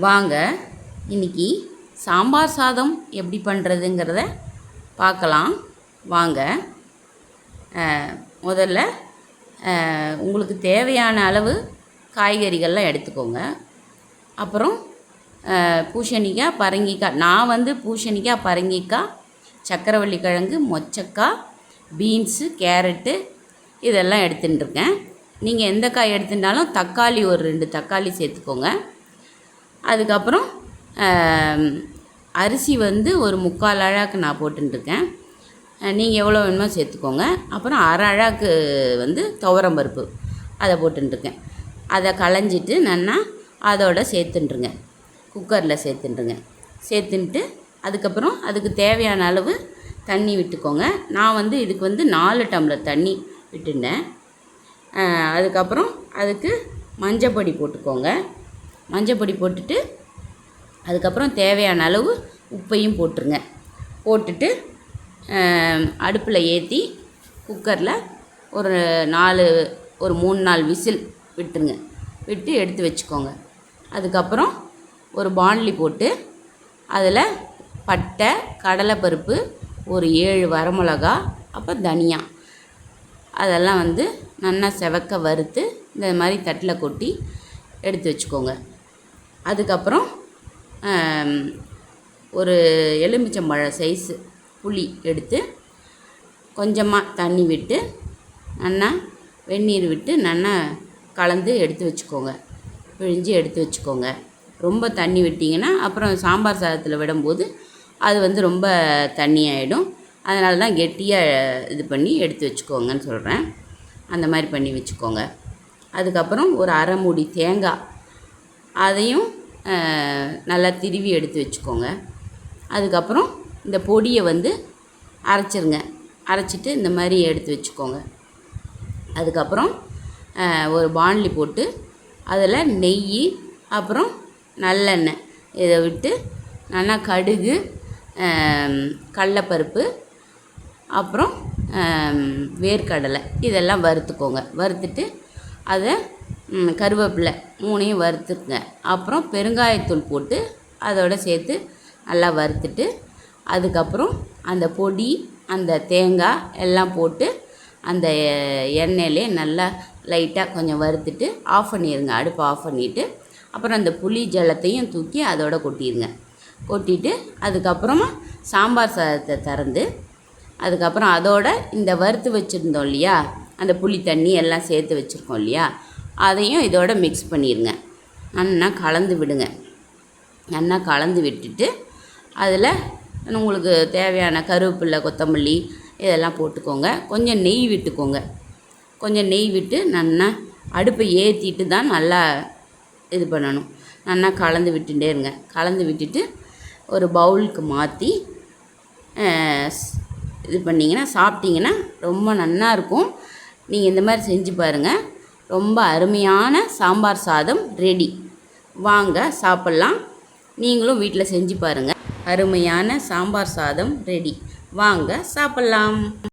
வாங்க இன்னைக்கு சாம்பார் சாதம் எப்படி பண்ணுறதுங்கிறத பார்க்கலாம். வாங்க. முதல்ல உங்களுக்கு தேவையான அளவு காய்கறிகள்லாம் எடுத்துக்கோங்க. அப்புறம் பூசணிக்காய், பரங்கிக்காய். நான் பூசணிக்காய், பரங்கிக்காய், சக்கரவள்ளி கிழங்கு, மொச்சக்காய், பீன்ஸு, கேரட்டு இதெல்லாம் எடுத்துட்டுருக்கேன். நீங்கள் எந்த காய் எடுத்துட்டாலும் தக்காளி ஒரு 2 தக்காளி சேர்த்துக்கோங்க. அதுக்கப்புறம் அரிசி ஒரு 3/4 அழாக்கு நான் போட்டுருக்கேன். நீங்கள் எவ்வளோ வேணுமோ சேர்த்துக்கோங்க. அப்புறம் 1/2 அழாக்கு துவரம்பருப்பு அதை போட்டுருக்கேன். அதை களைஞ்சிட்டு நல்லா அதோட சேர்த்துட்டுருங்க. குக்கரில் சேர்த்துட்டுருங்க. சேர்த்துன்ட்டு அதுக்கப்புறம் அதுக்கு தேவையான அளவு தண்ணி விட்டுக்கோங்க. நான் இதுக்கு 4 டம்ளர் தண்ணி விட்டுருந்தேன். அதுக்கப்புறம் அதுக்கு மஞ்சப்பொடி போட்டுக்கோங்க. மஞ்சப்பொடி போட்டுட்டு அதுக்கப்புறம் தேவையான அளவு உப்பையும் போட்டுருங்க. போட்டுட்டு அடுப்பில் ஏற்றி குக்கரில் ஒரு 3-4 விசில் விட்டுருங்க. விட்டு எடுத்து வச்சுக்கோங்க. அதுக்கப்புறம் ஒரு பாண்ட்லி போட்டு அதில் பட்டை, கடலைப்பருப்பு, ஒரு 7 வரமிளகா, அப்புறம் தனியா அதெல்லாம் நல்லா செவக்க வறுத்து இந்த மாதிரி தட்டில் கொட்டி எடுத்து வச்சுக்கோங்க. அதுக்கப்புறம் ஒரு எலுமிச்சம்பழம் சைஸு புளி எடுத்து கொஞ்சமாக தண்ணி விட்டு நல்லா வெந்நீர் விட்டு நல்லா கலந்து எடுத்து வச்சுக்கோங்க. பிழிஞ்சு எடுத்து வச்சுக்கோங்க. ரொம்ப தண்ணி விட்டிங்கன்னா அப்புறம் சாம்பார் சாதத்தில் விடும்போது அது ரொம்ப தண்ணி ஆகிடும். அதனால தான் கெட்டியாக இது பண்ணி எடுத்து வச்சுக்கோங்கன்னு சொல்கிறேன். அந்த மாதிரி பண்ணி வச்சுக்கோங்க. அதுக்கப்புறம் ஒரு 1/2 மூடி தேங்காய் அதையும் நல்லா திருவி எடுத்து வச்சுக்கோங்க. அதுக்கப்புறம் இந்த பொடியை அரைச்சிருங்க. அரைச்சிட்டு இந்த மாதிரி எடுத்து வச்சுக்கோங்க. அதுக்கப்புறம் ஒரு பாண்ட்லி போட்டு அதில் நெய், அப்புறம் நல்லெண்ணெய் இதை விட்டு நல்லா கடுகு, கடலைப்பருப்பு, அப்புறம் வேர்க்கடலை இதெல்லாம் வறுத்துக்கோங்க. வறுத்துட்டு அதை கருவேப்பிலை 3ஐயும் வறுத்துக்குங்க. அப்புறம் பெருங்காயத்தூள் போட்டு அதோடு சேர்த்து நல்லா வறுத்துட்டு அதுக்கப்புறம் அந்த பொடி, அந்த தேங்காய் எல்லாம் போட்டு அந்த எண்ணெயிலே நல்லா லைட்டாக கொஞ்சம் வறுத்துட்டு ஆஃப் பண்ணிடுங்க. அடுப்பை ஆஃப் பண்ணிவிட்டு அப்புறம் அந்த புளி ஜலத்தையும் தூக்கி அதோட கொட்டிடுங்க. கொட்டிட்டு அதுக்கப்புறமா சாம்பார் சாதத்தை திறந்து அதுக்கப்புறம் அதோட இந்த வறுத்து வச்சுருந்தோம் இல்லையா, அந்த புளி தண்ணி எல்லாம் சேர்த்து வச்சுருக்கோம் இல்லையா, அதையும் இதோட மிக்ஸ் பண்ணிடுங்க. நல்லா கலந்து விடுங்க. நல்லா கலந்து விட்டுட்டு அதில் உங்களுக்கு தேவையான கருவேப்பிலை, கொத்தமல்லி இதெல்லாம் போட்டுக்கோங்க. கொஞ்சம் நெய் விட்டுக்கோங்க. கொஞ்சம் நெய் விட்டு நல்லா அடுப்பை ஏற்றிட்டு தான் நல்லா இது பண்ணணும். நல்லா கலந்து விட்டுட்டே இருங்க. கலந்து விட்டுட்டு ஒரு பவுலுக்கு மாற்றி இது பண்ணிங்கன்னா சாப்பிட்டிங்கன்னா ரொம்ப நல்லாயிருக்கும். நீங்கள் இந்த மாதிரி செஞ்சு பாருங்கள். ரொம்ப அருமையான சாம்பார் சாதம் ரெடி. வாங்க சாப்பிட்லாம். நீங்களும் வீட்டில் செஞ்சு பாருங்கள். அருமையான சாம்பார் சாதம் ரெடி. வாங்க சாப்பிட்லாம்.